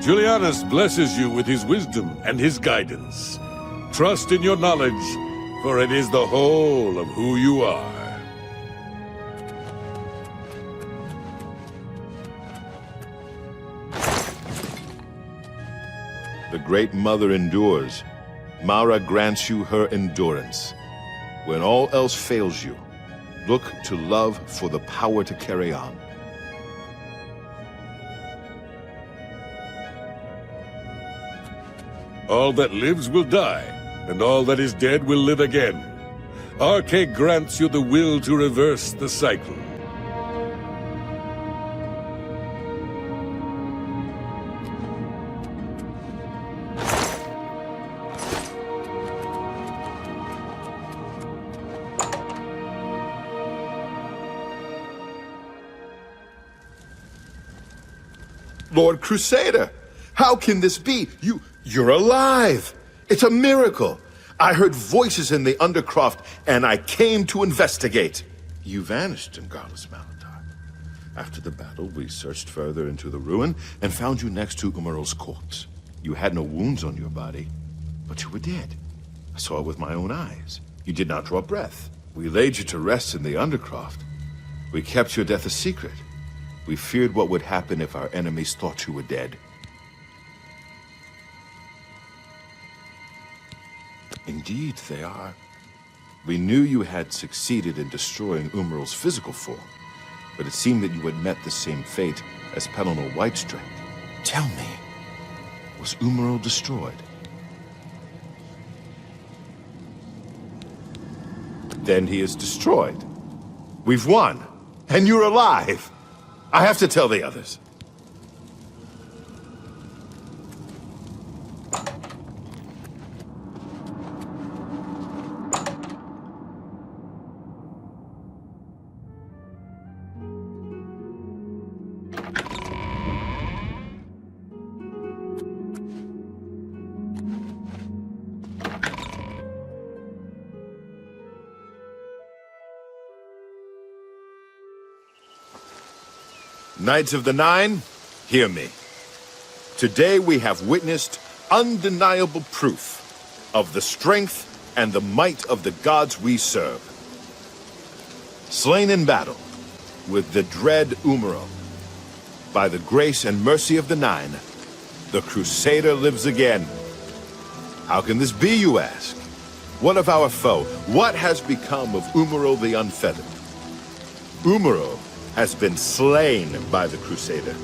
Julianus blesses you with his wisdom and his guidance. Trust in your knowledge, for it is the whole of who you are. The Great Mother endures. Mara grants you her endurance. When all else fails you, look to love for the power to carry on. All that lives will die, and all that is dead will live again. Arche grants you the will to reverse the cycle. Lord Crusader, how can this be? You're alive! It's a miracle! I heard voices in the Undercroft, and I came to investigate. You vanished in Garlus Malatar. After the battle, we searched further into the ruin and found you next to Umaral's corpse. You had no wounds on your body, but you were dead. I saw it with my own eyes. You did not draw breath. We laid you to rest in the Undercroft. We kept your death a secret. We feared what would happen if our enemies thought you were dead. Indeed, they are. We knew you had succeeded in destroying Umaral's physical form, but it seemed that you had met the same fate as Pelennor Whitestrike. Tell me, was Umaral destroyed? Then he is destroyed. We've won, and you're alive! I have to tell the others. Knights of the Nine, hear me. Today we have witnessed undeniable proof of the strength and the might of the gods we serve. Slain in battle with the dread Umaral, by the grace and mercy of the Nine, the Crusader lives again. How can this be, you ask? What of our foe? What has become of Umaral the Unfeathered? Umaral has been slain by the Crusader.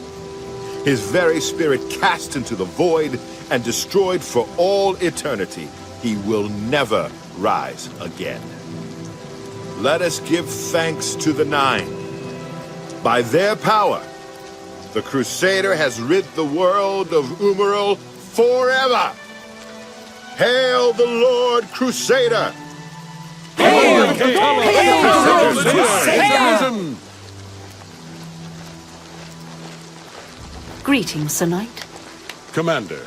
His very spirit cast into the void and destroyed for all eternity. He will never rise again. Let us give thanks to the Nine. By their power, the Crusader has rid the world of Umaral forever. Hail the Lord Crusader! Hail the Lord Crusader! Greetings, Sir Knight. Commander.